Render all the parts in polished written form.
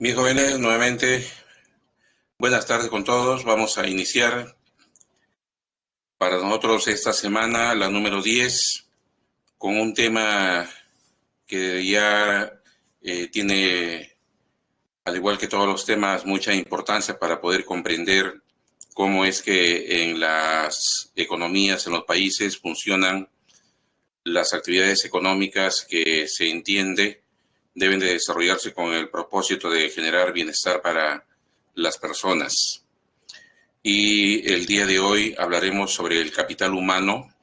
Mis jóvenes, nuevamente, buenas tardes con todos. Vamos a iniciar para nosotros esta semana, la número 10, con un tema que ya tiene, al igual que todos los temas, mucha importancia para poder comprender cómo es que en las economías, en los países, funcionan las actividades económicas que se entiende deben de desarrollarse con el propósito de generar bienestar para las personas. Y el día de hoy hablaremos sobre el capital humano.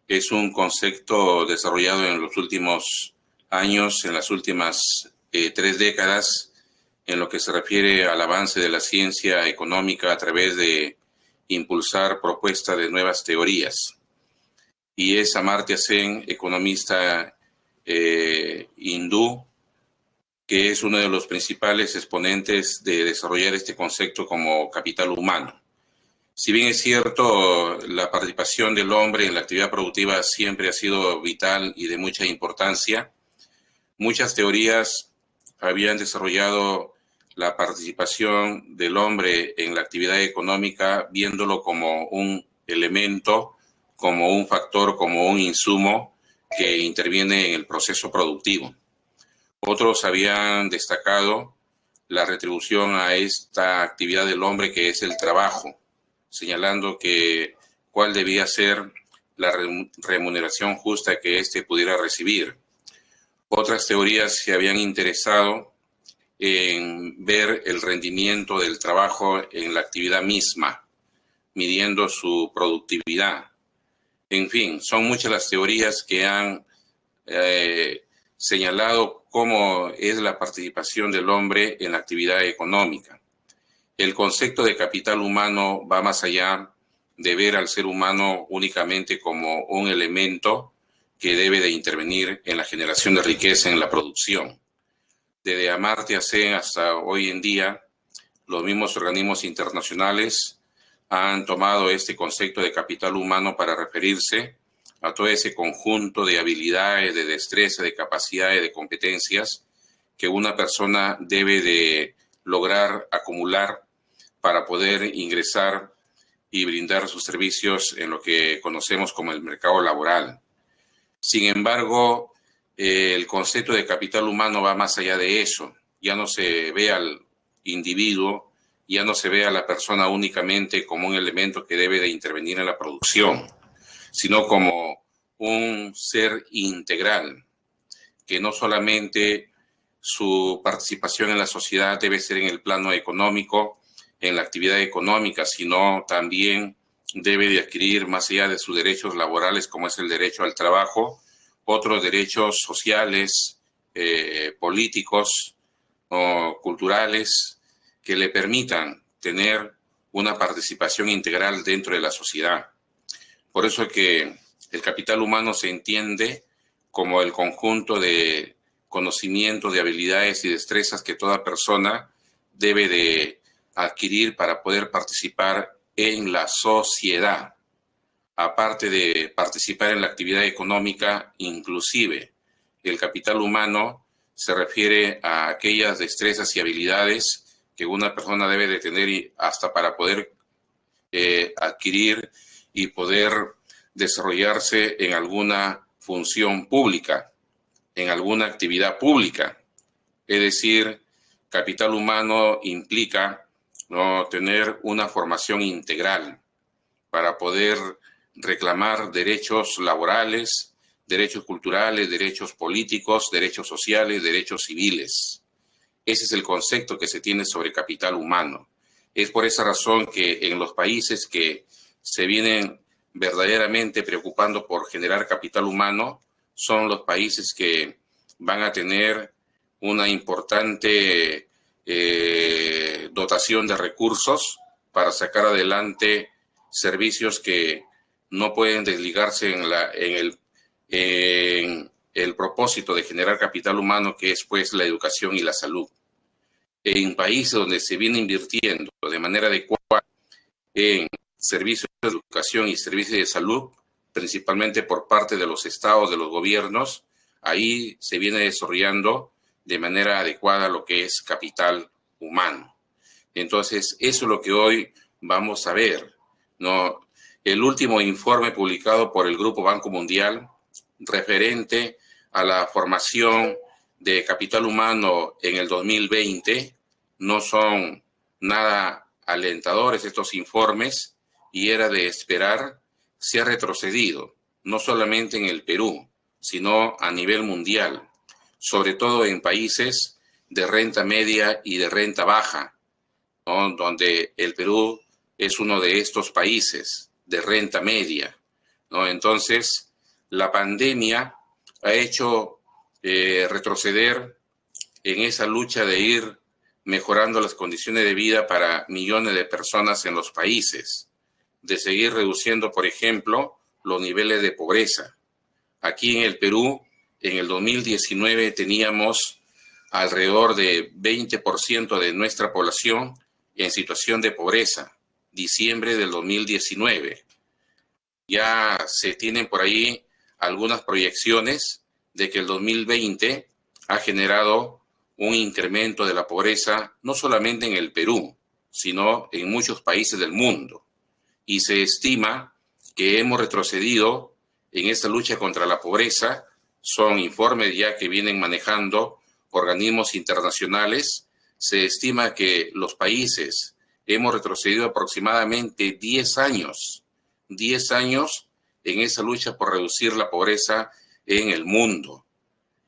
Es un concepto desarrollado en los últimos años, en las últimas 3 décadas, en lo que se refiere al avance de la ciencia económica a través de impulsar propuestas de nuevas teorías. Y es Amartya Sen, economista hindú, que es uno de los principales exponentes de desarrollar este concepto como capital humano. Si bien es cierto, la participación del hombre en la actividad productiva siempre ha sido vital y de mucha importancia, muchas teorías habían desarrollado la participación del hombre en la actividad económica viéndolo como un elemento, como un factor, como un insumo que interviene en el proceso productivo. Otros habían destacado la retribución a esta actividad del hombre que es el trabajo, señalando que cuál debía ser la remuneración justa que éste pudiera recibir. Otras teorías se habían interesado en ver el rendimiento del trabajo en la actividad misma, midiendo su productividad. En fin, son muchas las teorías que han señalado cómo es la participación del hombre en la actividad económica. El concepto de capital humano va más allá de ver al ser humano únicamente como un elemento que debe de intervenir en la generación de riqueza en la producción. Desde Amartya Sen hasta hoy en día, los mismos organismos internacionales han tomado este concepto de capital humano para referirse a todo ese conjunto de habilidades, de destreza, de capacidades, de competencias que una persona debe de lograr acumular para poder ingresar y brindar sus servicios en lo que conocemos como el mercado laboral. Sin embargo, el concepto de capital humano va más allá de eso. Ya no se ve al individuo, ya no se ve a la persona únicamente como un elemento que debe de intervenir en la producción, sino como un ser integral, que no solamente su participación en la sociedad debe ser en el plano económico, en la actividad económica, sino también debe de adquirir, más allá de sus derechos laborales, como es el derecho al trabajo, otros derechos sociales, políticos o culturales que le permitan tener una participación integral dentro de la sociedad. Por eso es que el capital humano se entiende como el conjunto de conocimiento, de habilidades y destrezas que toda persona debe de adquirir para poder participar en la sociedad. Aparte de participar en la actividad económica, inclusive el capital humano se refiere a aquellas destrezas y habilidades que una persona debe de tener hasta para poder adquirir y poder desarrollarse en alguna función pública, en alguna actividad pública. Es decir, capital humano implica, ¿no?, tener una formación integral para poder reclamar derechos laborales, derechos culturales, derechos políticos, derechos sociales, derechos civiles. Ese es el concepto que se tiene sobre capital humano. Es por esa razón que en los países que se vienen verdaderamente preocupando por generar capital humano son los países que van a tener una importante dotación de recursos para sacar adelante servicios que no pueden desligarse en el propósito de generar capital humano, que es pues la educación y la salud. En países donde se viene invirtiendo de manera adecuada en servicios de educación y servicios de salud, principalmente por parte de los estados, de los gobiernos, ahí se viene desarrollando de manera adecuada lo que es capital humano. Entonces, eso es lo que hoy vamos a ver, ¿no? El último informe publicado por el Grupo Banco Mundial referente a la formación de capital humano en el 2020 no son nada alentadores estos informes, y era de esperar. Se ha retrocedido, no solamente en el Perú, sino a nivel mundial, sobre todo en países de renta media y de renta baja, ¿no? Donde el Perú es uno de estos países de renta media, ¿no? Entonces, la pandemia ha hecho retroceder en esa lucha de ir mejorando las condiciones de vida para millones de personas en los países, de seguir reduciendo, por ejemplo, los niveles de pobreza. Aquí en el Perú, en el 2019 teníamos alrededor de 20% de nuestra población en situación de pobreza, diciembre del 2019. Ya se tienen por ahí algunas proyecciones de que el 2020 ha generado un incremento de la pobreza, no solamente en el Perú, sino en muchos países del mundo. Y se estima que hemos retrocedido en esta lucha contra la pobreza. Son informes ya que vienen manejando organismos internacionales. Se estima que los países hemos retrocedido aproximadamente 10 años en esa lucha por reducir la pobreza en el mundo.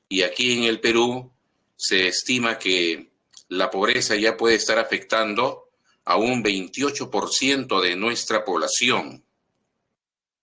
Y aquí en el Perú se estima que la pobreza ya puede estar afectando a un 28% de nuestra población.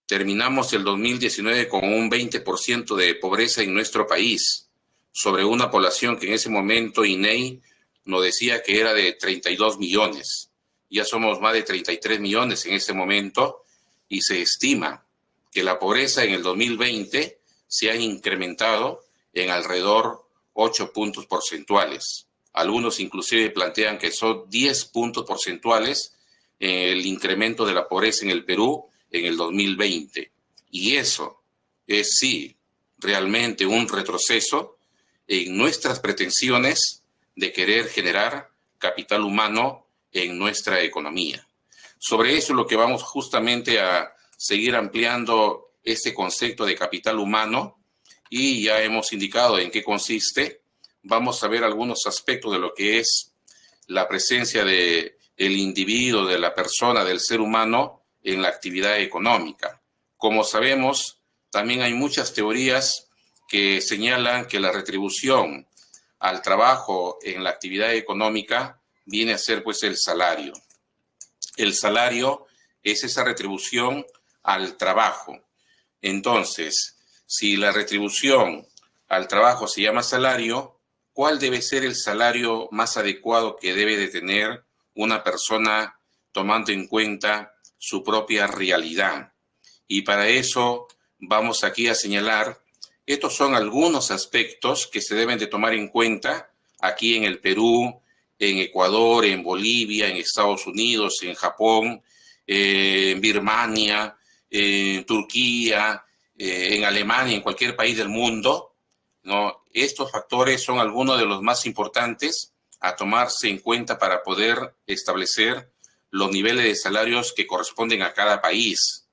Terminamos el 2019 con un 20% de pobreza en nuestro país, sobre una población que en ese momento INEI nos decía que era de 32 millones. Ya somos más de 33 millones en ese momento, y se estima que la pobreza en el 2020 se ha incrementado en alrededor 8 puntos porcentuales. Algunos inclusive plantean que son 10 puntos porcentuales el incremento de la pobreza en el Perú en el 2020. Y eso es sí realmente un retroceso en nuestras pretensiones de querer generar capital humano en nuestra economía. Sobre eso es lo que vamos justamente a seguir ampliando este concepto de capital humano, y ya hemos indicado en qué consiste. Vamos a ver algunos aspectos de lo que es la presencia del individuo, de la persona, del ser humano en la actividad económica. Como sabemos, también hay muchas teorías que señalan que la retribución al trabajo en la actividad económica viene a ser pues el salario. El salario es esa retribución al trabajo. Entonces, si la retribución al trabajo se llama salario, ¿cuál debe ser el salario más adecuado que debe de tener una persona tomando en cuenta su propia realidad? Y para eso vamos aquí a señalar, estos son algunos aspectos que se deben de tomar en cuenta aquí en el Perú, en Ecuador, en Bolivia, en Estados Unidos, en Japón, en Birmania, en Turquía, en Alemania, en cualquier país del mundo, ¿no? Estos factores son algunos de los más importantes a tomarse en cuenta para poder establecer los niveles de salarios que corresponden a cada país,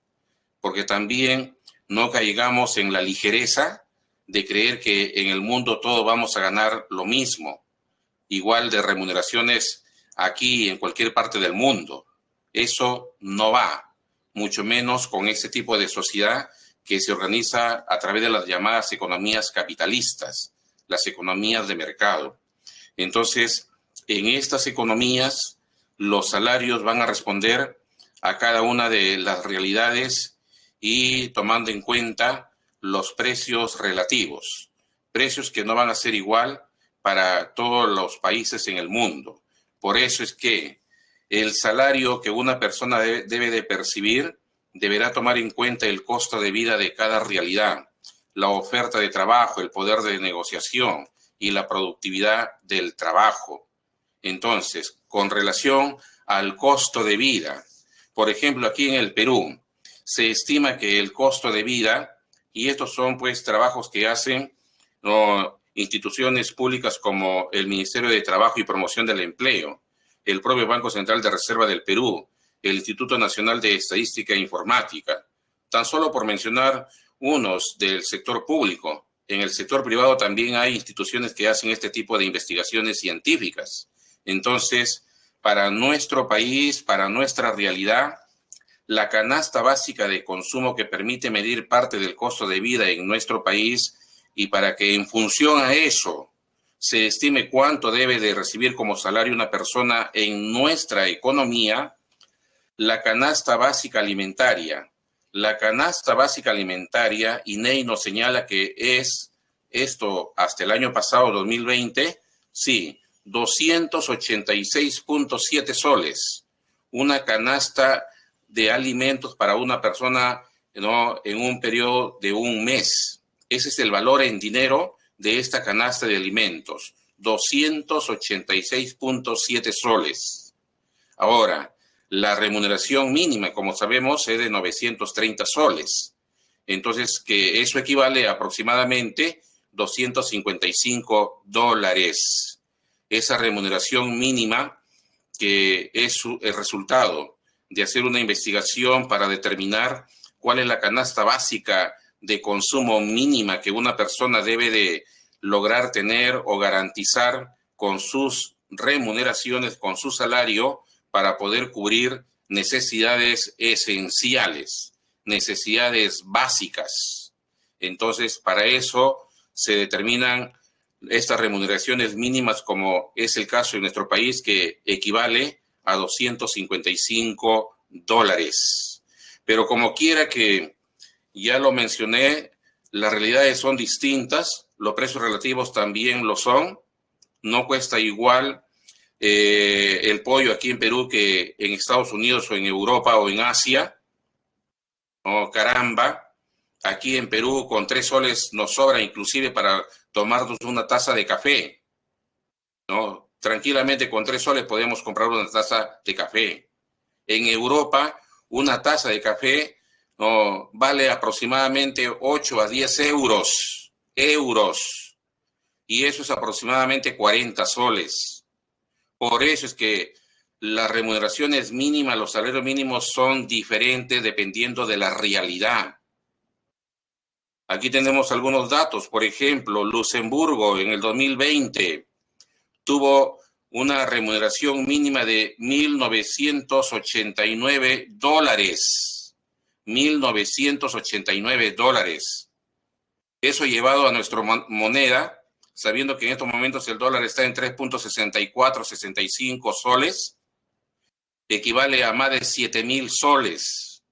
porque también no caigamos en la ligereza de creer que en el mundo todos vamos a ganar lo mismo, igual de remuneraciones aquí y en cualquier parte del mundo. Eso no va, mucho menos con este tipo de sociedad que se organiza a través de las llamadas economías capitalistas, las economías de mercado. Entonces, en estas economías, los salarios van a responder a cada una de las realidades y tomando en cuenta los precios relativos, precios que no van a ser igual para todos los países en el mundo. Por eso es que el salario que una persona debe de percibir deberá tomar en cuenta el costo de vida de cada realidad, la oferta de trabajo, el poder de negociación y la productividad del trabajo. Entonces, con relación al costo de vida, por ejemplo, aquí en el Perú, se estima que el costo de vida, y estos son pues trabajos que hacen instituciones públicas como el Ministerio de Trabajo y Promoción del Empleo, el propio Banco Central de Reserva del Perú, el Instituto Nacional de Estadística e Informática, tan solo por mencionar unos del sector público. En el sector privado también hay instituciones que hacen este tipo de investigaciones científicas. Entonces, para nuestro país, para nuestra realidad, la canasta básica de consumo que permite medir parte del costo de vida en nuestro país y para que en función a eso se estime cuánto debe de recibir como salario una persona en nuestra economía, la canasta básica alimentaria. La canasta básica alimentaria, INEI nos señala que es esto hasta el año pasado, 2020, sí, 286.7 soles. Una canasta de alimentos para una persona, ¿no?, en un periodo de un mes. Ese es el valor en dinero de esta canasta de alimentos, 286.7 soles. Ahora, la remuneración mínima, como sabemos, es de 930 soles. Entonces, que eso equivale a aproximadamente $255. Esa remuneración mínima, que es el resultado de hacer una investigación para determinar cuál es la canasta básica de consumo mínima que una persona debe de lograr tener o garantizar con sus remuneraciones, con su salario, para poder cubrir necesidades esenciales, necesidades básicas. Entonces, para eso se determinan estas remuneraciones mínimas, como es el caso en nuestro país, que equivale a $255. Pero como quiera que ya lo mencioné, las realidades son distintas, los precios relativos también lo son. No cuesta igual el pollo aquí en Perú que en Estados Unidos o en Europa o en Asia. Oh, caramba, aquí en Perú con 3 soles nos sobra inclusive para tomarnos una taza de café, ¿no? Tranquilamente con 3 soles podemos comprar una taza de café. En Europa, una taza de café, ¿no?, vale aproximadamente 8 a 10 euros. Y eso es aproximadamente 40 soles. Por eso es que las remuneraciones mínimas, los salarios mínimos son diferentes dependiendo de la realidad. Aquí tenemos algunos datos. Por ejemplo, Luxemburgo en el 2020 tuvo una remuneración mínima de $1.989. $1.989. Eso llevado a nuestra moneda, sabiendo que en estos momentos el dólar está en 3.64, 65 soles, equivale a más de 7.000 soles.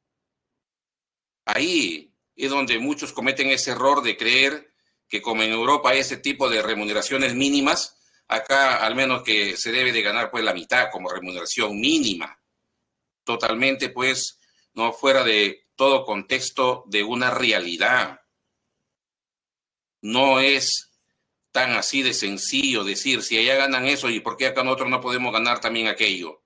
Ahí es donde muchos cometen ese error de creer que como en Europa hay ese tipo de remuneraciones mínimas, acá al menos que se debe de ganar pues la mitad como remuneración mínima. Totalmente pues no fuera de todo contexto de una realidad. No es tan así de sencillo decir, si allá ganan eso, ¿y por qué acá nosotros no podemos ganar también aquello?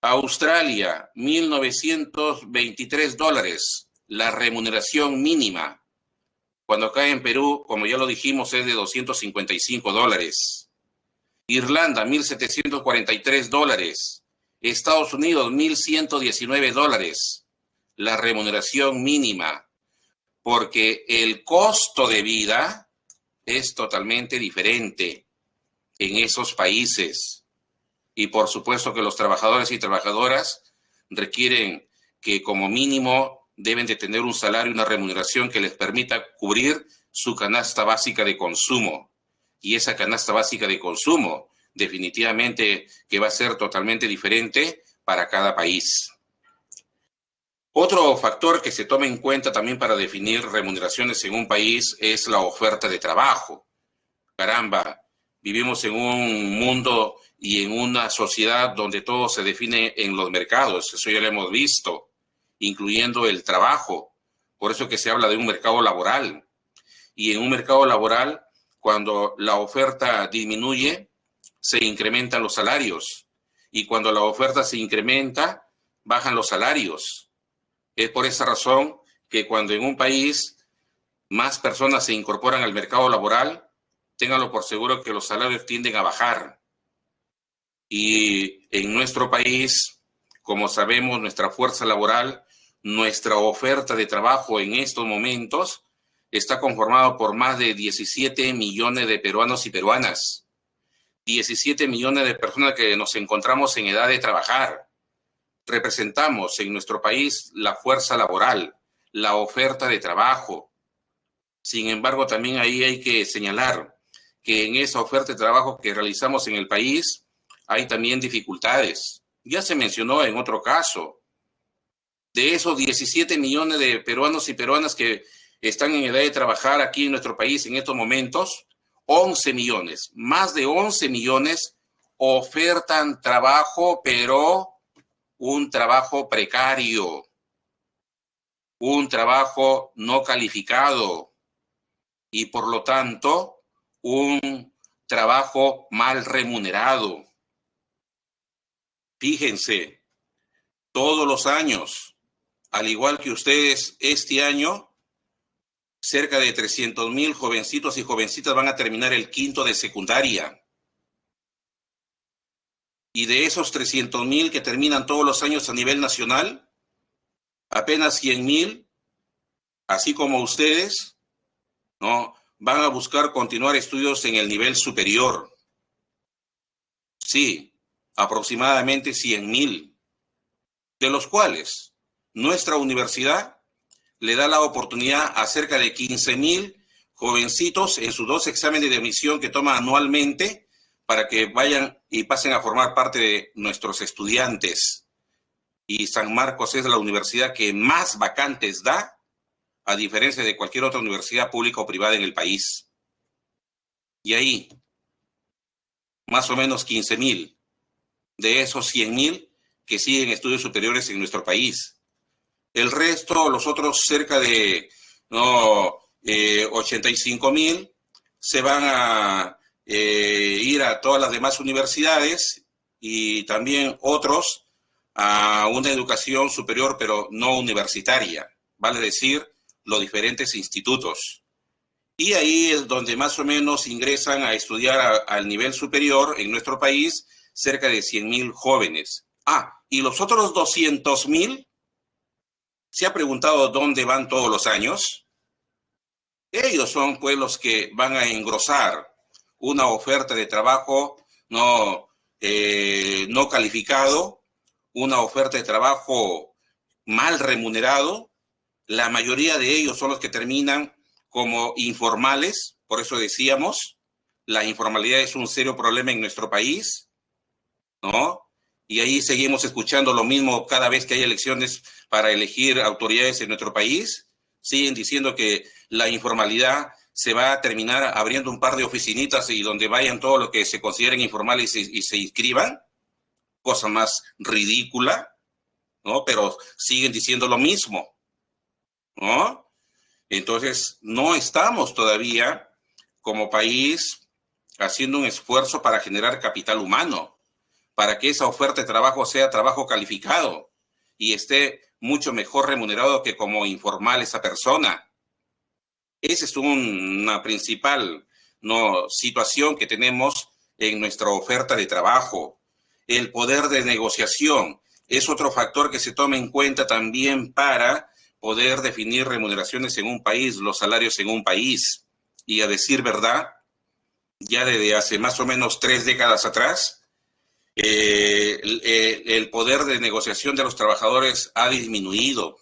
Australia, $1.923, la remuneración mínima. Cuando acá en Perú, como ya lo dijimos, es de $255. Irlanda, $1.743. Estados Unidos, $1.119. La remuneración mínima. Porque el costo de vida es totalmente diferente en esos países. Y por supuesto que los trabajadores y trabajadoras requieren que como mínimo deben de tener un salario y una remuneración que les permita cubrir su canasta básica de consumo. Y esa canasta básica de consumo definitivamente que va a ser totalmente diferente para cada país. Otro factor que se toma en cuenta también para definir remuneraciones en un país es la oferta de trabajo. Caramba, vivimos en un mundo y en una sociedad donde todo se define en los mercados, eso ya lo hemos visto, incluyendo el trabajo. Por eso que se habla de un mercado laboral. Y en un mercado laboral, cuando la oferta disminuye, se incrementan los salarios. Y cuando la oferta se incrementa, bajan los salarios. Es por esa razón que cuando en un país más personas se incorporan al mercado laboral, ténganlo por seguro que los salarios tienden a bajar. Y en nuestro país, como sabemos, nuestra fuerza laboral, nuestra oferta de trabajo en estos momentos está conformada por más de 17 millones de peruanos y peruanas. 17 millones de personas que nos encontramos en edad de trabajar. Representamos en nuestro país la fuerza laboral, la oferta de trabajo. Sin embargo, también ahí hay que señalar que en esa oferta de trabajo que realizamos en el país hay también dificultades. Ya se mencionó en otro caso. De esos 17 millones de peruanos y peruanas que están en edad de trabajar aquí en nuestro país en estos momentos, 11 millones, más de 11 millones ofertan trabajo, pero un trabajo precario, un trabajo no calificado y por lo tanto un trabajo mal remunerado. Fíjense, todos los años, al igual que ustedes este año, cerca de 300,000 jovencitos y jovencitas van a terminar el quinto de secundaria. Y de esos 300,000 que terminan todos los años a nivel nacional, apenas 100,000, así como ustedes, ¿no?, van a buscar continuar estudios en el nivel superior. Sí, aproximadamente 100,000, de los cuales nuestra universidad le da la oportunidad a cerca de 15,000 jovencitos en sus 2 exámenes de admisión que toma anualmente para que vayan y pasen a formar parte de nuestros estudiantes. Y San Marcos es la universidad que más vacantes da, a diferencia de cualquier otra universidad pública o privada en el país. Y ahí, más o menos 15,000 de esos 100,000 que siguen estudios superiores en nuestro país. El resto, los otros cerca de 85,000, se van a ir a todas las demás universidades y también otros a una educación superior, pero no universitaria, vale decir, los diferentes institutos. Y ahí es donde más o menos ingresan a estudiar al nivel superior en nuestro país cerca de 100,000 jóvenes. Y los otros 200,000, ¿se ha preguntado dónde van todos los años? Ellos son pues los que van a engrosar una oferta de trabajo no calificado, una oferta de trabajo mal remunerado. La mayoría de ellos son los que terminan como informales, por eso decíamos, la informalidad es un serio problema en nuestro país, ¿no? Y ahí seguimos escuchando lo mismo cada vez que hay elecciones para elegir autoridades en nuestro país. Siguen diciendo que la informalidad se va a terminar abriendo un par de oficinitas y donde vayan todos los que se consideren informales y se inscriban. Cosa más ridícula, ¿no? Pero siguen diciendo lo mismo, ¿no? Entonces, no estamos todavía como país haciendo un esfuerzo para generar capital humano, para que esa oferta de trabajo sea trabajo calificado y esté mucho mejor remunerado que como informal esa persona. Esa es una principal situación que tenemos en nuestra oferta de trabajo. El poder de negociación es otro factor que se toma en cuenta también para poder definir remuneraciones en un país, los salarios en un país. Y a decir verdad, ya desde hace más o menos 3 décadas atrás, el poder de negociación de los trabajadores ha disminuido.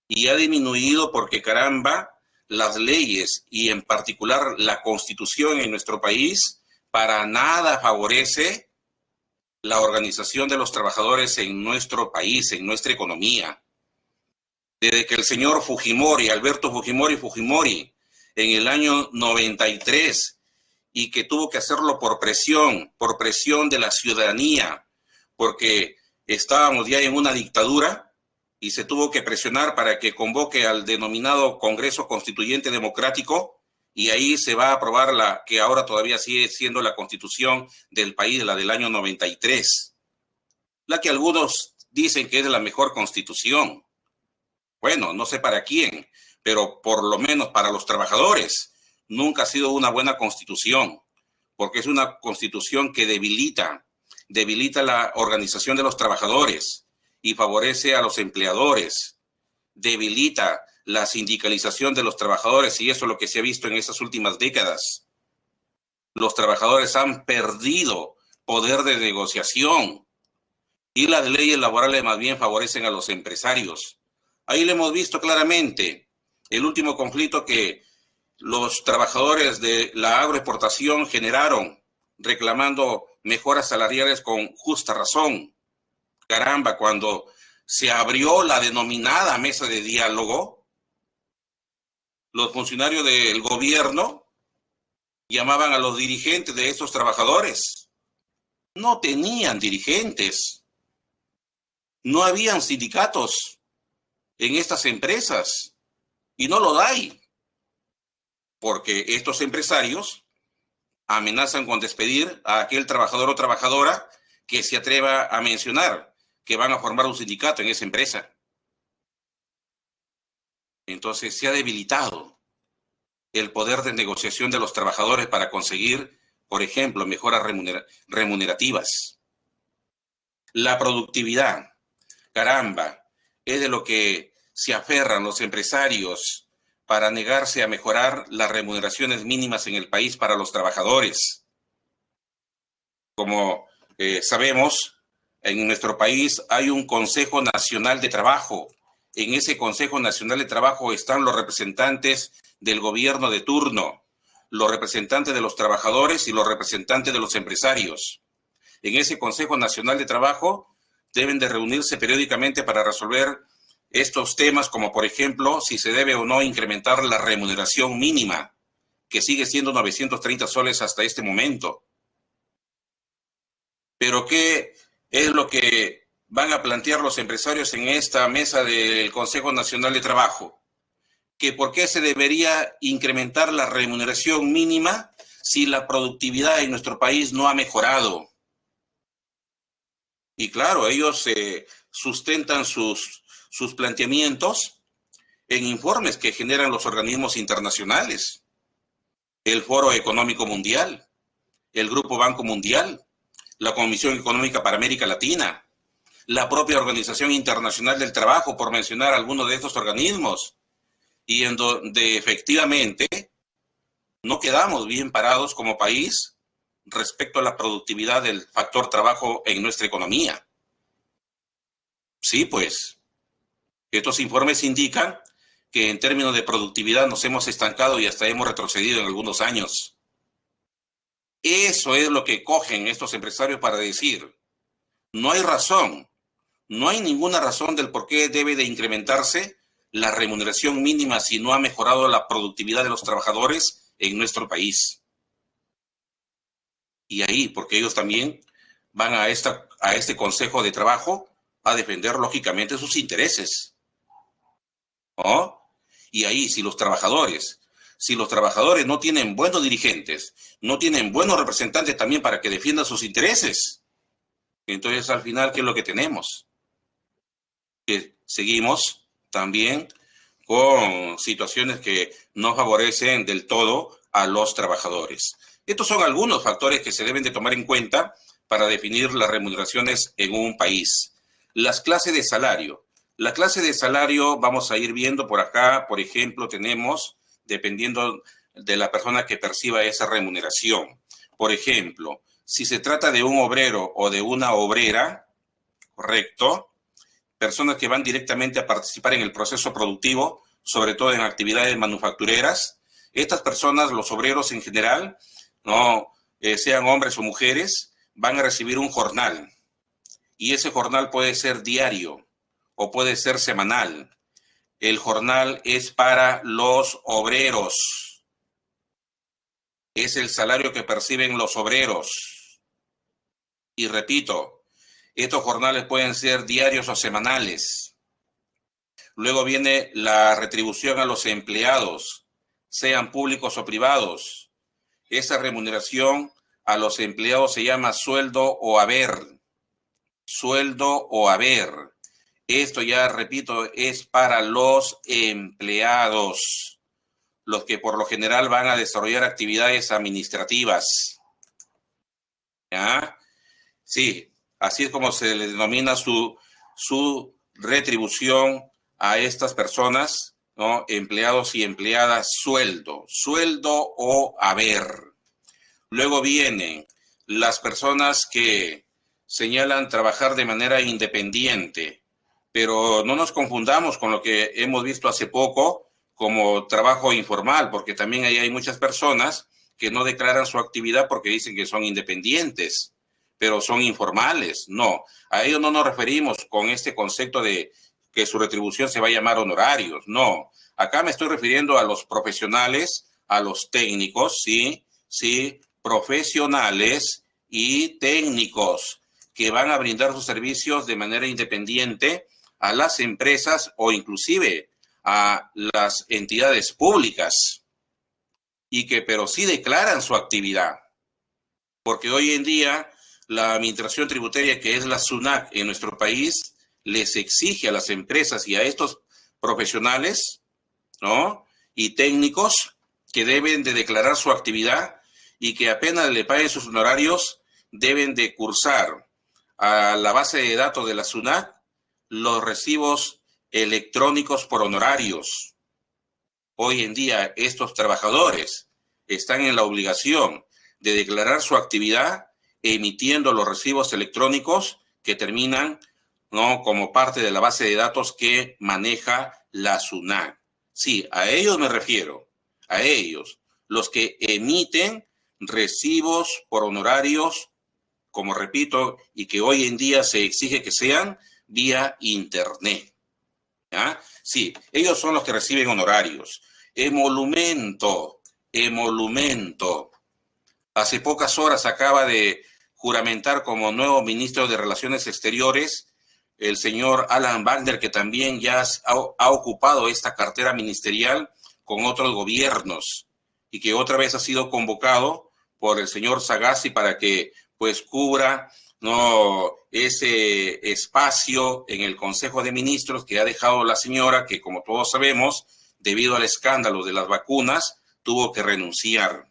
Y ha disminuido porque, caramba, las leyes y en particular la Constitución en nuestro país para nada favorece la organización de los trabajadores en nuestro país, en nuestra economía. Desde que el señor Fujimori, Alberto Fujimori, en el año 93, y que tuvo que hacerlo por presión de la ciudadanía, porque estábamos ya en una dictadura y se tuvo que presionar para que convoque al denominado Congreso Constituyente Democrático y ahí se va a aprobar la que ahora todavía sigue siendo la Constitución del país, la del año 93, la que algunos dicen que es la mejor Constitución. Bueno, no sé para quién, pero por lo menos para los trabajadores nunca ha sido una buena constitución, porque es una constitución que debilita la organización de los trabajadores y favorece a los empleadores, debilita la sindicalización de los trabajadores, y eso es lo que se ha visto en estas últimas décadas. Los trabajadores han perdido poder de negociación y las leyes laborales más bien favorecen a los empresarios. Ahí lo hemos visto claramente. El último conflicto que los trabajadores de la agroexportación generaron, reclamando mejoras salariales con justa razón. Caramba, cuando se abrió la denominada mesa de diálogo, los funcionarios del gobierno llamaban a los dirigentes de esos trabajadores. No tenían dirigentes. No habían sindicatos en estas empresas. Y no lo hay, porque estos empresarios amenazan con despedir a aquel trabajador o trabajadora que se atreva a mencionar que van a formar un sindicato en esa empresa. Entonces se ha debilitado el poder de negociación de los trabajadores para conseguir, por ejemplo, mejoras remunerativas. La productividad, caramba, es de lo que se aferran los empresarios para negarse a mejorar las remuneraciones mínimas en el país para los trabajadores. Como sabemos, en nuestro país hay un Consejo Nacional de Trabajo. En ese Consejo Nacional de Trabajo están los representantes del gobierno de turno, los representantes de los trabajadores y los representantes de los empresarios. En ese Consejo Nacional de Trabajo deben de reunirse periódicamente para resolver estos temas, como por ejemplo, si se debe o no incrementar la remuneración mínima, que sigue siendo 930 soles hasta este momento. Pero ¿qué es lo que van a plantear los empresarios en esta mesa del Consejo Nacional de Trabajo? Que por qué se debería incrementar la remuneración mínima si la productividad en nuestro país no ha mejorado. Y claro, ellos sustentan sus planteamientos en informes que generan los organismos internacionales, el Foro Económico Mundial, el Grupo Banco Mundial, la Comisión Económica para América Latina, la propia Organización Internacional del Trabajo, por mencionar algunos de estos organismos, y en donde efectivamente no quedamos bien parados como país respecto a la productividad del factor trabajo en nuestra economía. Sí, pues, estos informes indican que en términos de productividad nos hemos estancado y hasta hemos retrocedido en algunos años. Eso es lo que cogen estos empresarios para decir, no hay razón, no hay ninguna razón del por qué debe de incrementarse la remuneración mínima si no ha mejorado la productividad de los trabajadores en nuestro país. Y ahí, porque ellos también van a este Consejo de Trabajo a defender lógicamente sus intereses, ¿no? Y ahí, si los trabajadores no tienen buenos dirigentes, no tienen buenos representantes también para que defiendan sus intereses, entonces al final, ¿qué es lo que tenemos? Que seguimos también con situaciones que no favorecen del todo a los trabajadores. Estos son algunos factores que se deben de tomar en cuenta para definir las remuneraciones en un país. Las clases de salario. La clase de salario vamos a ir viendo por acá, por ejemplo, tenemos, dependiendo de la persona que perciba esa remuneración. Por ejemplo, si se trata de un obrero o de una obrera, correcto, personas que van directamente a participar en el proceso productivo, sobre todo en actividades manufactureras. Estas personas, los obreros en general, no sean hombres o mujeres, van a recibir un jornal. Y ese jornal puede ser diario o puede ser semanal. El jornal es para los obreros. Es el salario que perciben los obreros. Y repito, estos jornales pueden ser diarios o semanales. Luego viene la retribución a los empleados, sean públicos o privados. Esa remuneración a los empleados se llama sueldo o haber. Sueldo o haber. Esto ya, repito, es para los empleados, los que por lo general van a desarrollar actividades administrativas. ¿Ya? Sí, así es como se le denomina su retribución a estas personas, ¿no? Empleados y empleadas, sueldo o haber. Luego vienen las personas que señalan trabajar de manera independiente, pero no nos confundamos con lo que hemos visto hace poco como trabajo informal, porque también ahí hay muchas personas que no declaran su actividad porque dicen que son independientes, pero son informales. No, a ellos no nos referimos con este concepto de que su retribución se va a llamar honorarios. No, acá me estoy refiriendo a los profesionales, a los técnicos, sí, sí, profesionales y técnicos que van a brindar sus servicios de manera independiente a las empresas o inclusive a las entidades públicas y que pero sí declaran su actividad. Porque hoy en día la administración tributaria, que es la SUNAT en nuestro país, les exige a las empresas y a estos profesionales, ¿no? Y técnicos que deben de declarar su actividad y que apenas le paguen sus honorarios, deben de cursar a la base de datos de la SUNAT los recibos electrónicos por honorarios. Hoy en día estos trabajadores están en la obligación de declarar su actividad emitiendo los recibos electrónicos que terminan, ¿no?, como parte de la base de datos que maneja la SUNAT. Sí, a ellos me refiero, a ellos, los que emiten recibos por honorarios, como repito, y que hoy en día se exige que sean vía internet. ¿Ya? Sí, ellos son los que reciben honorarios. Emolumento. Hace pocas horas acaba de juramentar como nuevo ministro de Relaciones Exteriores el señor Alan Wagner, que también ya ha ocupado esta cartera ministerial con otros gobiernos y que otra vez ha sido convocado por el señor Sagasti para que pues cubra, ¿no?, ese espacio en el Consejo de Ministros que ha dejado la señora, que como todos sabemos, debido al escándalo de las vacunas, tuvo que renunciar.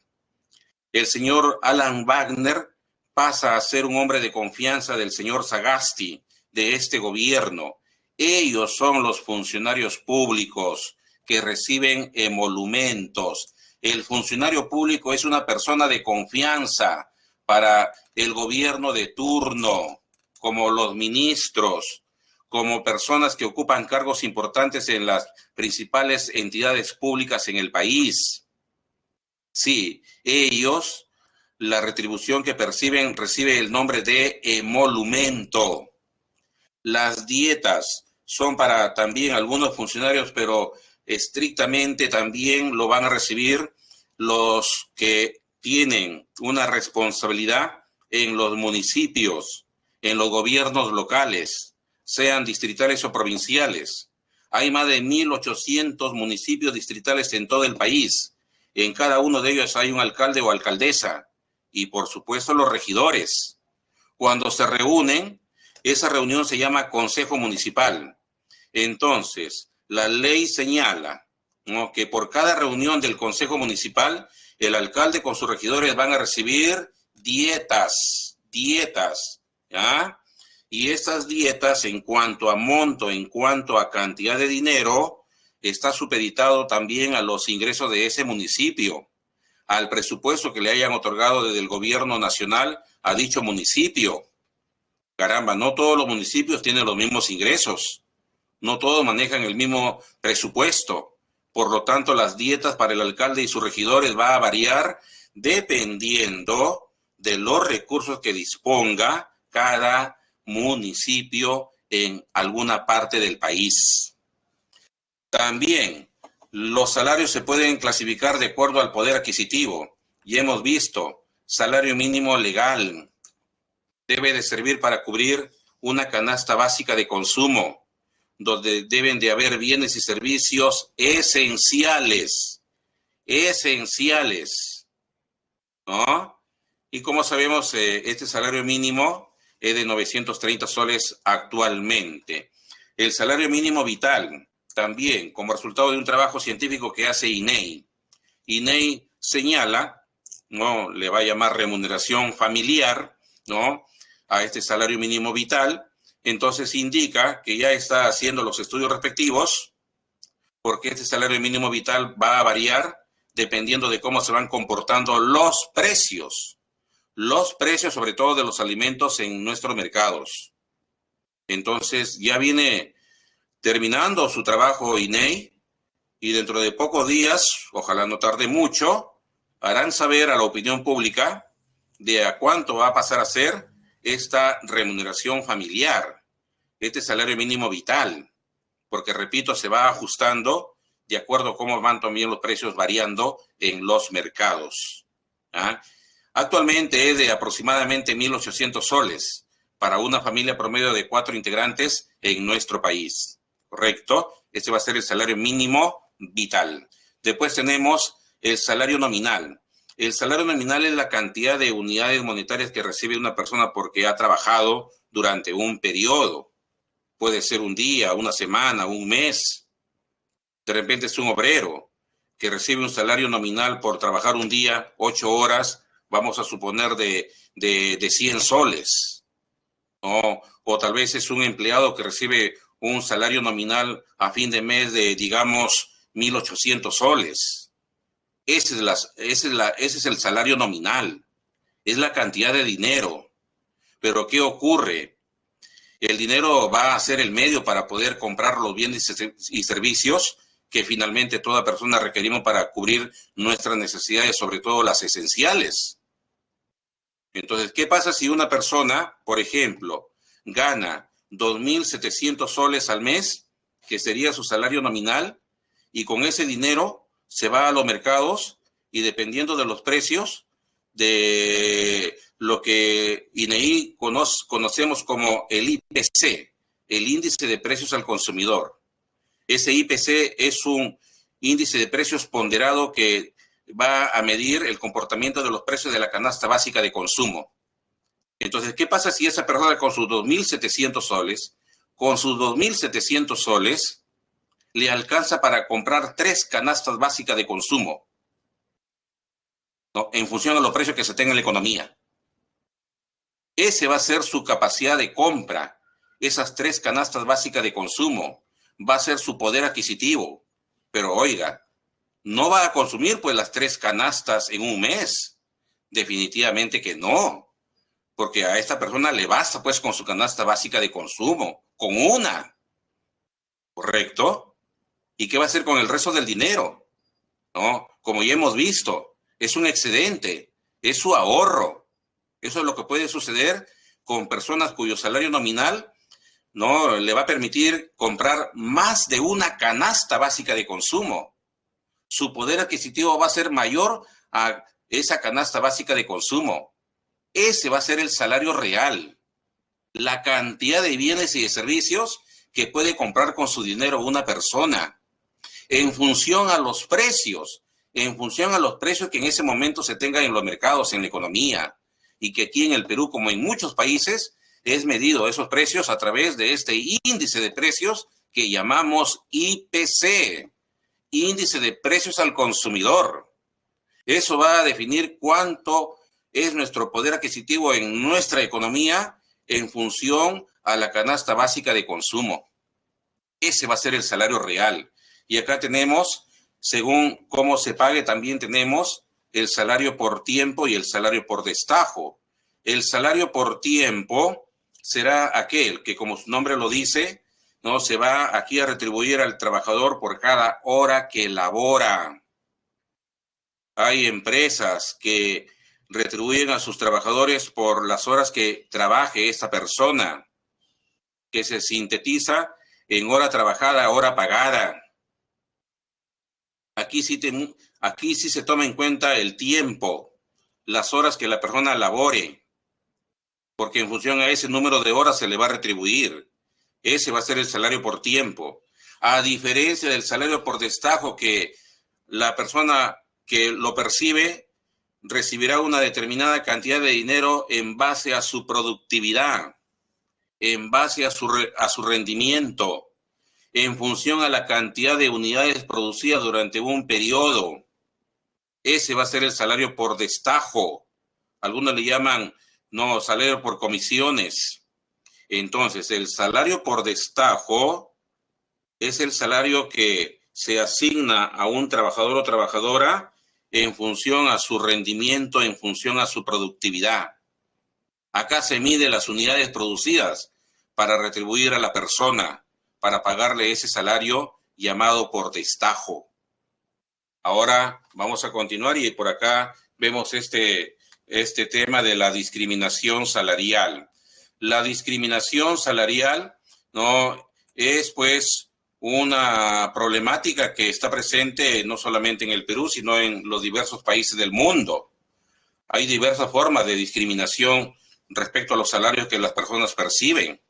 El señor Alan Wagner pasa a ser un hombre de confianza del señor Sagasti, de este gobierno. Ellos son los funcionarios públicos que reciben emolumentos. El funcionario público es una persona de confianza para el gobierno de turno, como los ministros, como personas que ocupan cargos importantes en las principales entidades públicas en el país. Sí, ellos, la retribución que perciben, recibe el nombre de emolumento. Las dietas son para también algunos funcionarios, pero estrictamente también lo van a recibir los que tienen una responsabilidad en los municipios, en los gobiernos locales, sean distritales o provinciales. Hay más de 1.800 municipios distritales en todo el país. En cada uno de ellos hay un alcalde o alcaldesa y, por supuesto, los regidores. Cuando se reúnen, esa reunión se llama Consejo Municipal. Entonces, la ley señala, ¿no?, que por cada reunión del Consejo Municipal, el alcalde con sus regidores van a recibir dietas, ¿ya? Y estas dietas, en cuanto a monto, en cuanto a cantidad de dinero, está supeditado también a los ingresos de ese municipio, al presupuesto que le hayan otorgado desde el gobierno nacional a dicho municipio. Caramba, no todos los municipios tienen los mismos ingresos, no todos manejan el mismo presupuesto. Por lo tanto, las dietas para el alcalde y sus regidores va a variar dependiendo de los recursos que disponga cada municipio en alguna parte del país. También los salarios se pueden clasificar de acuerdo al poder adquisitivo. Y hemos visto, salario mínimo legal debe de servir para cubrir una canasta básica de consumo, donde deben de haber bienes y servicios esenciales, ¿no? Y como sabemos, este salario mínimo es de 930 soles actualmente. El salario mínimo vital, también como resultado de un trabajo científico que hace INEI. INEI señala, ¿no?, le va a llamar remuneración familiar, ¿no?, a este salario mínimo vital. Entonces indica que ya está haciendo los estudios respectivos, porque este salario mínimo vital va a variar dependiendo de cómo se van comportando los precios sobre todo de los alimentos en nuestros mercados. Entonces ya viene terminando su trabajo INEI y dentro de pocos días, ojalá no tarde mucho, harán saber a la opinión pública de a cuánto va a pasar a ser esta remuneración familiar, este salario mínimo vital, porque repito, se va ajustando de acuerdo a cómo van también los precios variando en los mercados. ¿Ah? Actualmente es de aproximadamente 1.800 soles para una familia promedio de 4 integrantes en nuestro país, ¿correcto? Este va a ser el salario mínimo vital. Después tenemos el salario nominal. El salario nominal es la cantidad de unidades monetarias que recibe una persona porque ha trabajado durante un periodo. Puede ser un día, una semana, un mes. De repente es un obrero que recibe un salario nominal por trabajar un día, 8 horas, vamos a suponer de 100 soles. ¿No? O tal vez es un empleado que recibe un salario nominal a fin de mes de, digamos, 1.800 soles. Ese es el salario nominal. Es la cantidad de dinero. Pero ¿qué ocurre? El dinero va a ser el medio para poder comprar los bienes y servicios que finalmente toda persona requerimos para cubrir nuestras necesidades, sobre todo las esenciales. Entonces, ¿qué pasa si una persona, por ejemplo, gana 2.700 soles al mes, que sería su salario nominal, y con ese dinero se va a los mercados y dependiendo de los precios, de lo que INEI conocemos como el IPC, el índice de precios al consumidor. Ese IPC es un índice de precios ponderado que va a medir el comportamiento de los precios de la canasta básica de consumo. Entonces, ¿qué pasa si esa persona con sus 2.700 soles, le alcanza para comprar 3 canastas básicas de consumo, ¿no?, en función de los precios que se tenga en la economía? Ese va a ser su capacidad de compra, esas 3 canastas básicas de consumo, va a ser su poder adquisitivo. Pero oiga, no va a consumir pues las 3 canastas en un mes, definitivamente que no, porque a esta persona le basta pues con su canasta básica de consumo, con una, ¿correcto? ¿Y qué va a hacer con el resto del dinero? ¿No? Como ya hemos visto, es un excedente, es su ahorro. Eso es lo que puede suceder con personas cuyo salario nominal no le va a permitir comprar más de una canasta básica de consumo. Su poder adquisitivo va a ser mayor a esa canasta básica de consumo. Ese va a ser el salario real, la cantidad de bienes y de servicios que puede comprar con su dinero una persona, en función a los precios que en ese momento se tengan en los mercados, en la economía, y que aquí en el Perú, como en muchos países, es medido esos precios a través de este índice de precios que llamamos IPC, índice de precios al consumidor. Eso va a definir cuánto es nuestro poder adquisitivo en nuestra economía en función a la canasta básica de consumo. Ese va a ser el salario real. Y acá tenemos, según cómo se pague, también tenemos el salario por tiempo y el salario por destajo. El salario por tiempo será aquel que, como su nombre lo dice, ¿no?, se va aquí a retribuir al trabajador por cada hora que labora. Hay empresas que retribuyen a sus trabajadores por las horas que trabaje esta persona, que se sintetiza en hora trabajada, hora pagada. Aquí sí se toma en cuenta el tiempo, las horas que la persona labore, porque en función a ese número de horas se le va a retribuir. Ese va a ser el salario por tiempo. A diferencia del salario por destajo, que la persona que lo percibe recibirá una determinada cantidad de dinero en base a su productividad, en base a su rendimiento. en función a la cantidad de unidades producidas durante un periodo. Ese va a ser el salario por destajo. Algunos le llaman, no, salario por comisiones. Entonces, el salario por destajo es el salario que se asigna a un trabajador o trabajadora en función a su rendimiento, en función a su productividad. Acá se mide las unidades producidas para retribuir a la persona, para pagarle ese salario llamado por destajo. Ahora vamos a continuar y por acá vemos este tema de la discriminación salarial. La discriminación salarial, ¿no?, es pues una problemática que está presente no solamente en el Perú, sino en los diversos países del mundo. Hay diversas formas de discriminación respecto a los salarios que las personas perciben.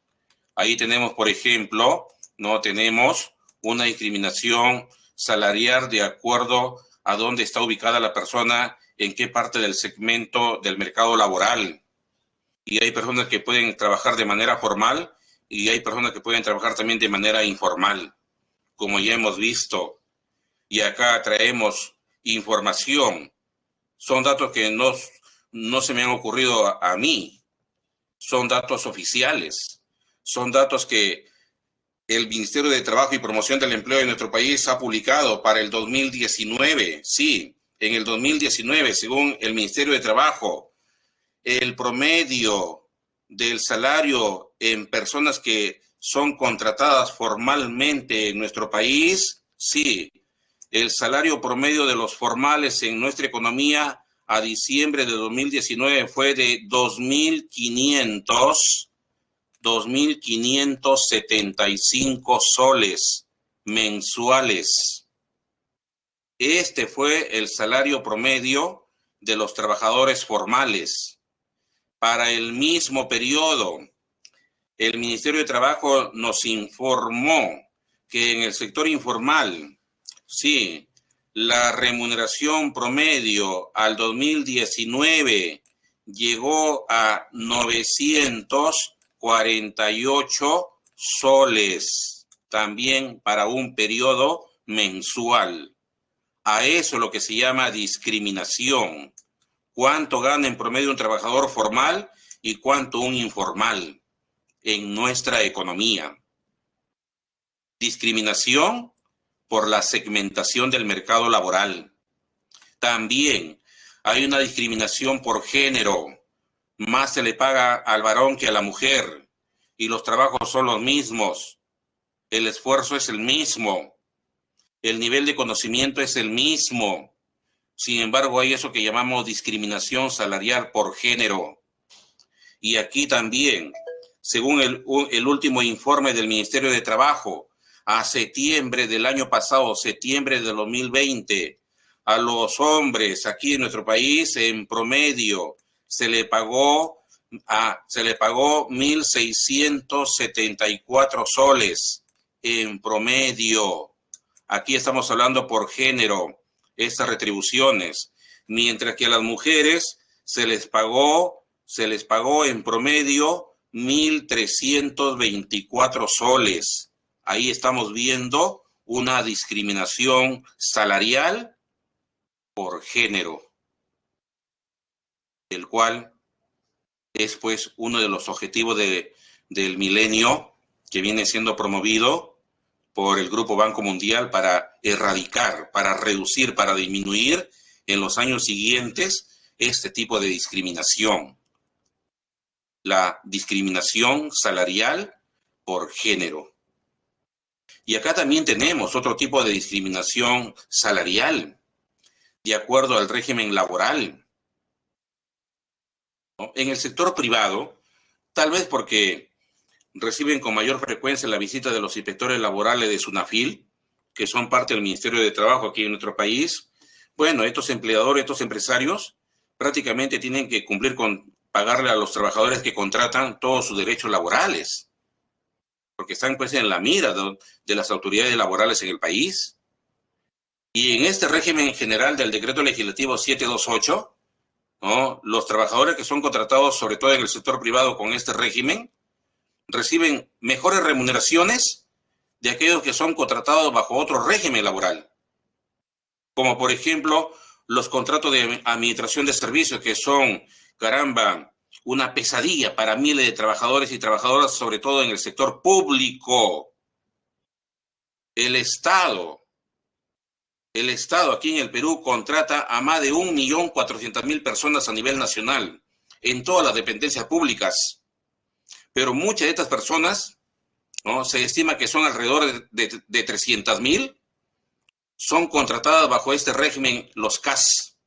Ahí tenemos, por ejemplo, no tenemos una discriminación salarial de acuerdo a dónde está ubicada la persona, en qué parte del segmento del mercado laboral. Y hay personas que pueden trabajar de manera formal y hay personas que pueden trabajar también de manera informal, como ya hemos visto. Y acá traemos información. Son datos que no se me han ocurrido a mí. Son datos oficiales. Son datos que el Ministerio de Trabajo y Promoción del Empleo de nuestro país ha publicado para el 2019. Sí, en el 2019, según el Ministerio de Trabajo, el promedio del salario en personas que son contratadas formalmente en nuestro país, sí, el salario promedio de los formales en nuestra economía a diciembre de 2019 fue de 2.575 soles mensuales. Este fue el salario promedio de los trabajadores formales. Para el mismo periodo, el Ministerio de Trabajo nos informó que en el sector informal, sí, la remuneración promedio al 2019 llegó a 948 soles, también para un periodo mensual. A eso es lo que se llama discriminación. ¿Cuánto gana en promedio un trabajador formal y cuánto un informal en nuestra economía? Discriminación por la segmentación del mercado laboral. También hay una discriminación por género. Más se le paga al varón que a la mujer y los trabajos son los mismos. El esfuerzo es el mismo. El nivel de conocimiento es el mismo. Sin embargo, hay eso que llamamos discriminación salarial por género. Y aquí también, según el último informe del Ministerio de Trabajo, a septiembre del año pasado, septiembre de 2020, a los hombres aquí en nuestro país, en promedio, se le pagó 1.674 soles en promedio. Aquí estamos hablando por género, estas retribuciones, mientras que a las mujeres se les pagó en promedio 1.324 soles. Ahí estamos viendo una discriminación salarial por género, el cual es pues uno de los objetivos del milenio que viene siendo promovido por el Grupo Banco Mundial para erradicar, para reducir, para disminuir en los años siguientes este tipo de discriminación. La discriminación salarial por género. Y acá también tenemos otro tipo de discriminación salarial, de acuerdo al régimen laboral. ¿No? En el sector privado, tal vez porque reciben con mayor frecuencia la visita de los inspectores laborales de SUNAFIL, que son parte del Ministerio de Trabajo aquí en nuestro país. Bueno, estos empleadores, estos empresarios, prácticamente tienen que cumplir con pagarle a los trabajadores que contratan todos sus derechos laborales, porque están pues en la mira de las autoridades laborales en el país. Y en este régimen general del Decreto Legislativo 728, ¿no?, los trabajadores que son contratados, sobre todo en el sector privado con este régimen, reciben mejores remuneraciones de aquellos que son contratados bajo otro régimen laboral, como por ejemplo los contratos de administración de servicios, que son, caramba, una pesadilla para miles de trabajadores y trabajadoras, sobre todo en el sector público. El Estado aquí en el Perú contrata a más de 1.400.000 personas a nivel nacional, en todas las dependencias públicas. Pero muchas de estas personas, ¿no?, se estima que son alrededor de 300.000, son contratadas bajo este régimen, los CAS,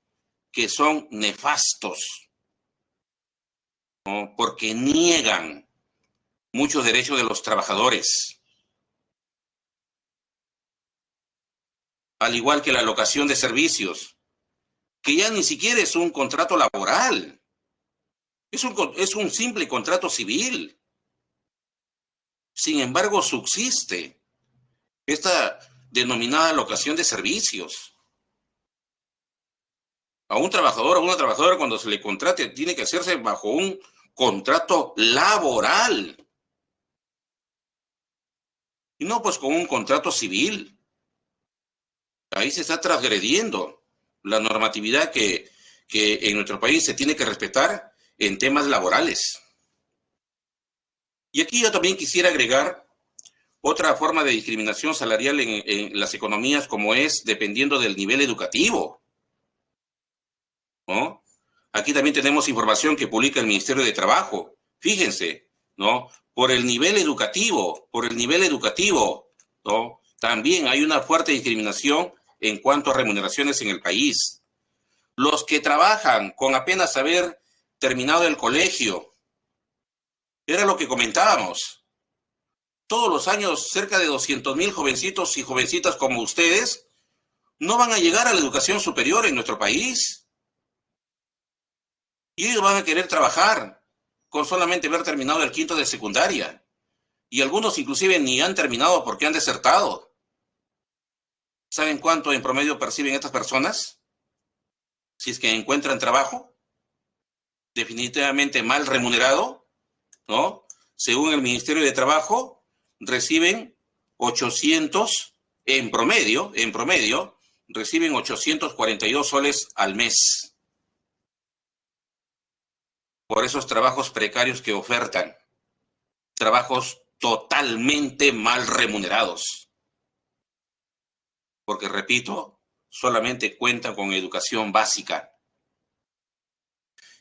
que son nefastos, ¿no?, porque niegan muchos derechos de los trabajadores. Al igual que la locación de servicios, que ya ni siquiera es un contrato laboral, es un simple contrato civil. Sin embargo, subsiste esta denominada locación de servicios. A un trabajador o a una trabajadora, cuando se le contrate, tiene que hacerse bajo un contrato laboral y no pues con un contrato civil. Ahí se está transgrediendo la normatividad que en nuestro país se tiene que respetar en temas laborales. Y aquí yo también quisiera agregar otra forma de discriminación salarial en las economías, como es dependiendo del nivel educativo, ¿no? Aquí también tenemos información que publica el Ministerio de Trabajo. Fíjense, ¿no? Por el nivel educativo, ¿no?, también hay una fuerte discriminación en cuanto a remuneraciones en el país. Los que trabajan con apenas haber terminado el colegio, era lo que comentábamos. Todos los años, cerca de 200.000 jovencitos y jovencitas como ustedes no van a llegar a la educación superior en nuestro país. Y ellos van a querer trabajar con solamente haber terminado el quinto de secundaria. Y algunos inclusive ni han terminado porque han desertado. ¿Saben cuánto en promedio perciben estas personas? Si es que encuentran trabajo, definitivamente mal remunerado, ¿no? Según el Ministerio de Trabajo, reciben 800, en promedio, reciben 842 soles al mes por esos trabajos precarios que ofertan, trabajos totalmente mal remunerados. Porque, repito, solamente cuentan con educación básica.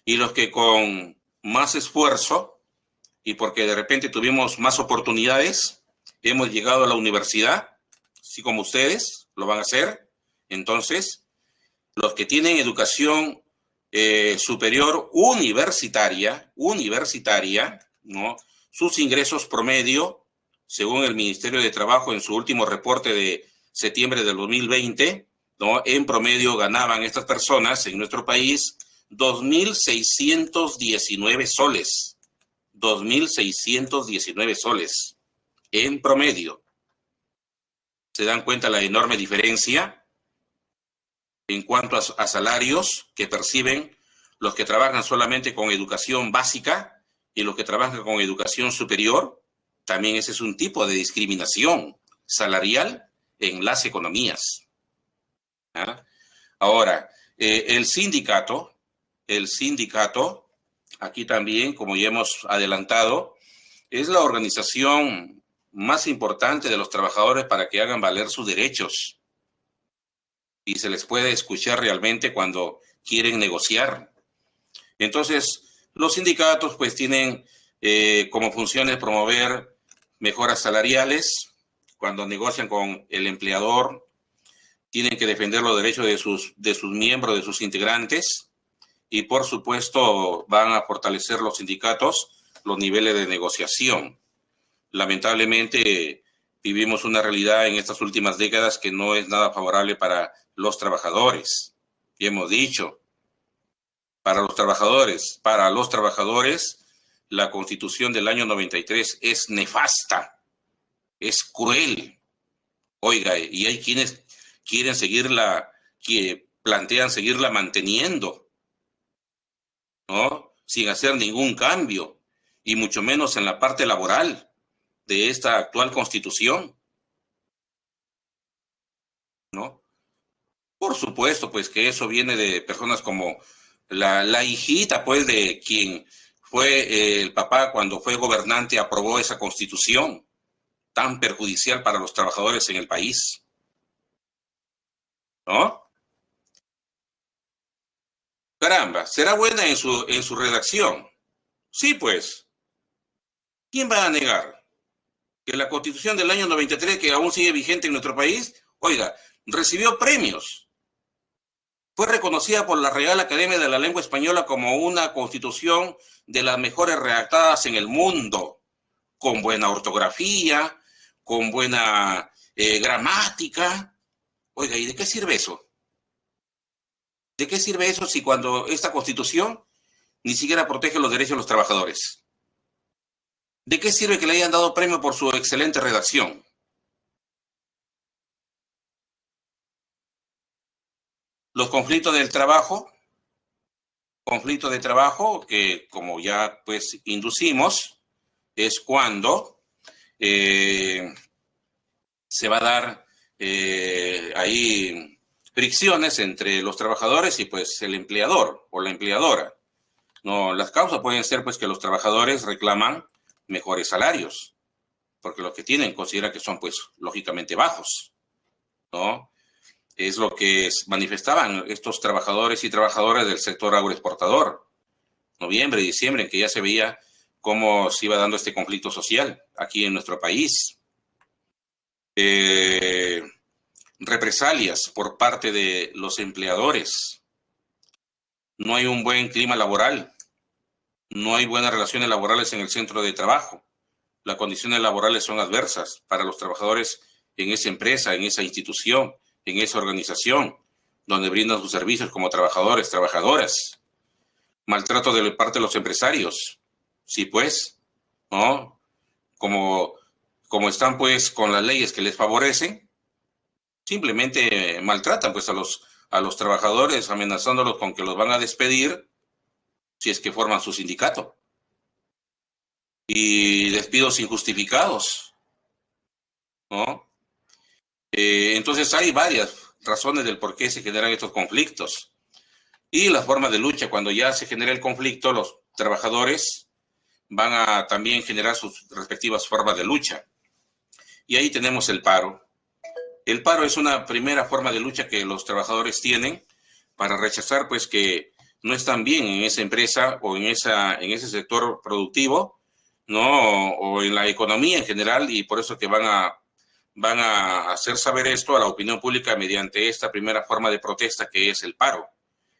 Y los que con más esfuerzo, y porque de repente tuvimos más oportunidades, hemos llegado a la universidad, así como ustedes lo van a hacer, entonces, los que tienen educación superior universitaria, ¿no?, sus ingresos promedio, según el Ministerio de Trabajo en su último reporte de septiembre del 2020, ¿no?, en promedio ganaban estas personas en nuestro país 2.619 soles. 2.619 soles en promedio. ¿Se dan cuenta la enorme diferencia en cuanto a salarios que perciben los que trabajan solamente con educación básica y los que trabajan con educación superior? También ese es un tipo de discriminación salarial en las economías. ¿Ah? Ahora, el sindicato, aquí también, como ya hemos adelantado, es la organización más importante de los trabajadores para que hagan valer sus derechos. Y se les puede escuchar realmente cuando quieren negociar. Entonces, los sindicatos pues tienen como funciones promover mejoras salariales. Cuando negocian con el empleador, tienen que defender los derechos de sus miembros, de sus integrantes, y por supuesto van a fortalecer los sindicatos los niveles de negociación. Lamentablemente vivimos una realidad en estas últimas décadas que no es nada favorable para los trabajadores. Y hemos dicho, para los trabajadores, la Constitución del año 93 es nefasta, es cruel. Oiga, y hay quienes quieren seguirla, que plantean seguirla manteniendo, ¿no?, sin hacer ningún cambio, y mucho menos en la parte laboral de esta actual Constitución. ¿no? Por supuesto, pues que eso viene de personas como la hijita, pues, de quien fue el papá cuando fue gobernante, aprobó esa constitución tan perjudicial para los trabajadores en el país, ¿no? Caramba, ¿será buena en su redacción? Sí, pues, ¿quién va a negar que la constitución del año 93, que aún sigue vigente en nuestro país, oiga, recibió premios? Fue reconocida por la Real Academia de la Lengua Española como una constitución de las mejores redactadas en el mundo, con buena ortografía, con buena gramática. Oiga, ¿y de qué sirve eso? ¿De qué sirve eso si cuando esta constitución ni siquiera protege los derechos de los trabajadores? ¿De qué sirve que le hayan dado premio por su excelente redacción? Los conflictos de trabajo que, como ya pues inducimos, es cuando eh, se va a dar ahí fricciones entre los trabajadores y pues el empleador o la empleadora. No, las causas pueden ser pues que los trabajadores reclaman mejores salarios, porque los que tienen consideran que son pues lógicamente bajos, ¿no? Es lo que manifestaban estos trabajadores y trabajadoras del sector agroexportador, noviembre, diciembre, en que ya se veía cómo se iba dando este conflicto social aquí en nuestro país. Eh, Represalias por parte de los empleadores. No hay un buen clima laboral, no hay buenas relaciones laborales en el centro de trabajo. Las condiciones laborales son adversas para los trabajadores en esa empresa, en esa institución, en esa organización, donde brindan sus servicios como trabajadores, trabajadoras. Maltrato de parte de los empresarios. Sí, pues, ¿no? Como, como están pues con las leyes que les favorecen, simplemente maltratan pues a los trabajadores, amenazándolos con que los van a despedir si es que forman su sindicato. Y despidos injustificados, ¿no? Entonces hay varias razones del por qué se generan estos conflictos. Y las formas de lucha, cuando ya se genera el conflicto, los trabajadores van a también generar sus respectivas formas de lucha. Y ahí tenemos el paro. El paro es una primera forma de lucha que los trabajadores tienen para rechazar pues que no están bien en esa empresa o en ese sector productivo, ¿no? O en la economía en general, y por eso que van a hacer saber esto a la opinión pública mediante esta primera forma de protesta que es el paro.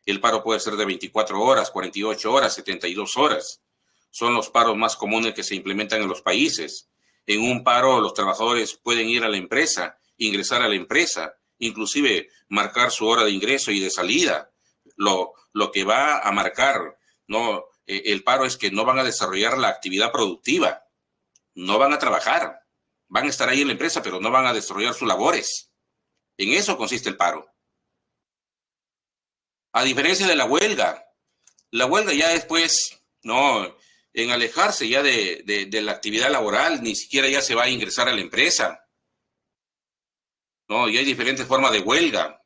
El paro puede ser de 24 horas, 48 horas, 72 horas. Son los paros más comunes que se implementan en los países. En un paro los trabajadores pueden ir a la empresa, ingresar a la empresa, inclusive marcar su hora de ingreso y de salida. Lo que va a marcar, ¿no? El paro es que no van a desarrollar la actividad productiva, no van a trabajar, van a estar ahí en la empresa, pero no van a desarrollar sus labores. En eso consiste el paro. A diferencia de la huelga ya después, no, en alejarse ya de la actividad laboral, ni siquiera ya se va a ingresar a la empresa. No, y hay diferentes formas de huelga.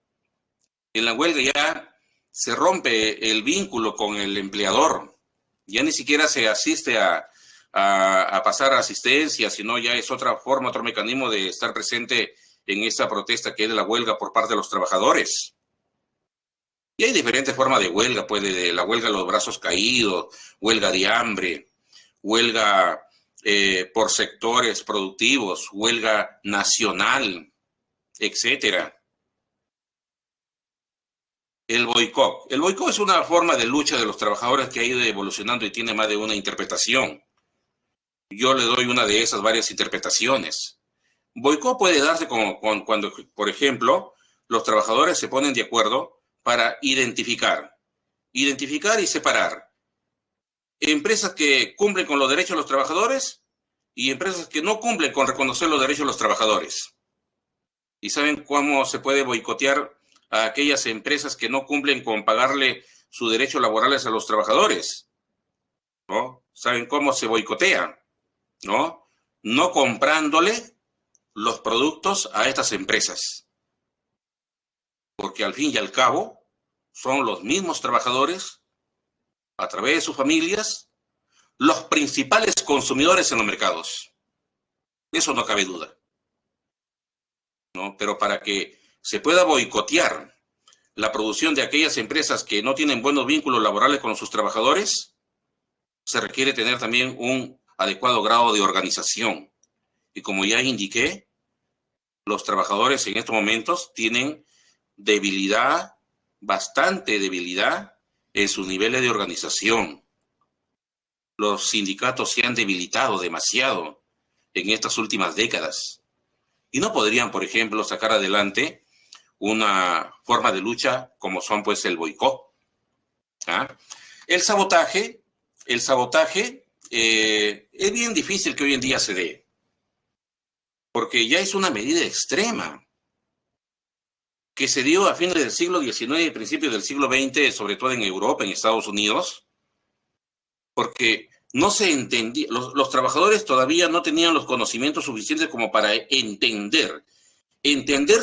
En la huelga ya se rompe el vínculo con el empleador. Ya ni siquiera se asiste a pasar asistencia, sino ya es otra forma, otro mecanismo de estar presente en esta protesta que es la huelga por parte de los trabajadores. Y hay diferentes formas de huelga, pues de la huelga de los brazos caídos, huelga de hambre, huelga por sectores productivos, huelga nacional, etcétera. El boicot. El boicot es una forma de lucha de los trabajadores que ha ido evolucionando y tiene más de una interpretación. Yo le doy una de esas varias interpretaciones. Boicot puede darse cuando, por ejemplo, los trabajadores se ponen de acuerdo para identificar y separar empresas que cumplen con los derechos de los trabajadores y empresas que no cumplen con reconocer los derechos de los trabajadores. ¿Y saben cómo se puede boicotear a aquellas empresas que no cumplen con pagarle sus derechos laborales a los trabajadores? ¿No? ¿Saben cómo se boicotea? ¿No? No comprándole los productos a estas empresas. porque al fin y al cabo son los mismos trabajadores, a través de sus familias, los principales consumidores en los mercados. Eso no cabe duda, ¿no? Pero para que se pueda boicotear la producción de aquellas empresas que no tienen buenos vínculos laborales con sus trabajadores, se requiere tener también un adecuado grado de organización. Y como ya indiqué, los trabajadores en estos momentos tienen debilidad, bastante debilidad en sus niveles de organización. Los sindicatos se han debilitado demasiado en estas últimas décadas y no podrían, por ejemplo, sacar adelante una forma de lucha como son pues el boicot. ¿Ah? El sabotaje es bien difícil que hoy en día se dé, porque ya es una medida extrema que se dio a fines del siglo XIX y principios del siglo XX, sobre todo en Europa, en Estados Unidos, porque no se entendía, los trabajadores todavía no tenían los conocimientos suficientes como para entender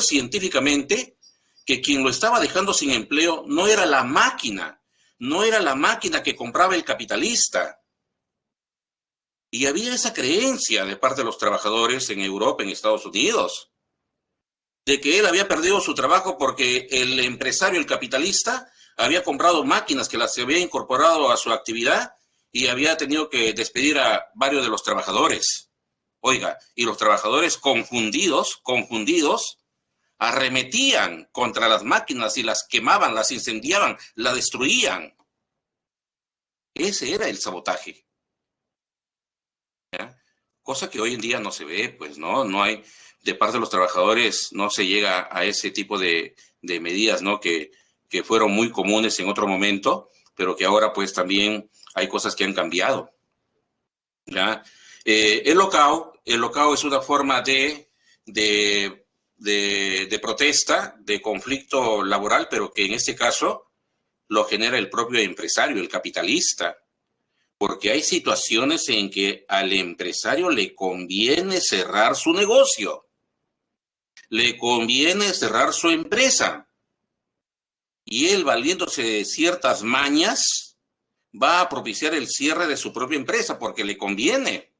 científicamente que quien lo estaba dejando sin empleo no era la máquina que compraba el capitalista. Y había esa creencia de parte de los trabajadores en Europa, en Estados Unidos, de que él había perdido su trabajo porque el empresario, el capitalista, había comprado máquinas que las había incorporado a su actividad y había tenido que despedir a varios de los trabajadores. Oiga, y los trabajadores confundidos, arremetían contra las máquinas y las quemaban, las incendiaban, las destruían. Ese era el sabotaje. ¿Ya? Cosa que hoy en día no se ve, pues, no hay, de parte de los trabajadores, no se llega a ese tipo de medidas, ¿no? Que fueron muy comunes en otro momento, pero que ahora, pues, también hay cosas que han cambiado. ¿Ya? El locao es una forma de protesta, de conflicto laboral, pero que en este caso lo genera el propio empresario, el capitalista, porque hay situaciones en que al empresario le conviene cerrar su negocio, le conviene cerrar su empresa, y él, valiéndose de ciertas mañas, va a propiciar el cierre de su propia empresa porque le conviene.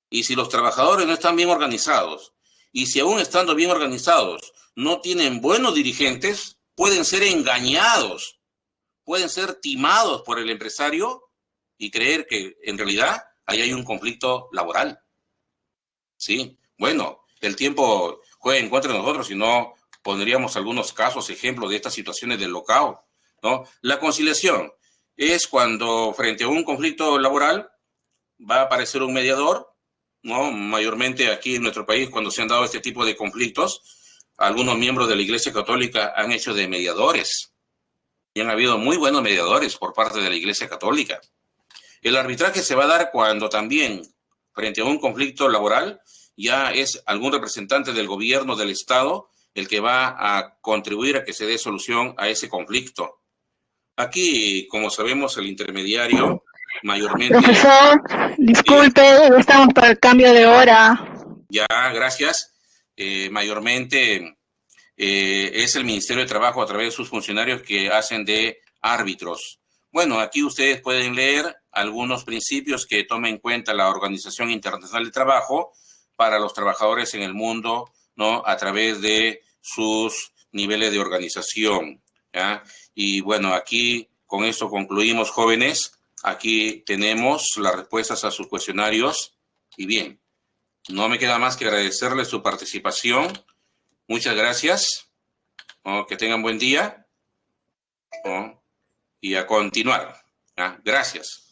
Y si los trabajadores no están bien organizados, y si aún estando bien organizados no tienen buenos dirigentes, pueden ser engañados, pueden ser timados por el empresario y creer que en realidad ahí hay un conflicto laboral. Sí, bueno, el tiempo juega en contra de nosotros, si no pondríamos algunos casos, ejemplos de estas situaciones del locao, ¿no? La conciliación es cuando frente a un conflicto laboral va a aparecer un mediador, ¿no? Mayormente aquí en nuestro país, cuando se han dado este tipo de conflictos, algunos miembros de la Iglesia Católica han hecho de mediadores. Y han habido muy buenos mediadores por parte de la Iglesia Católica. El arbitraje se va a dar cuando también, frente a un conflicto laboral, ya es algún representante del gobierno, del Estado, el que va a contribuir a que se dé solución a ese conflicto. Aquí, como sabemos, el intermediario mayormente... Profesor, disculpe, estamos para el cambio de hora. Ya, gracias. Mayormente es el Ministerio de Trabajo a través de sus funcionarios que hacen de árbitros. Bueno, aquí ustedes pueden leer algunos principios que toma en cuenta la Organización Internacional del Trabajo para los trabajadores en el mundo, ¿no? A través de sus niveles de organización, ¿ya? Y bueno, aquí con esto concluimos, jóvenes. Aquí tenemos las respuestas a sus cuestionarios. Y bien, no me queda más que agradecerles su participación. Muchas gracias. Que tengan buen día. Y a continuar. Gracias.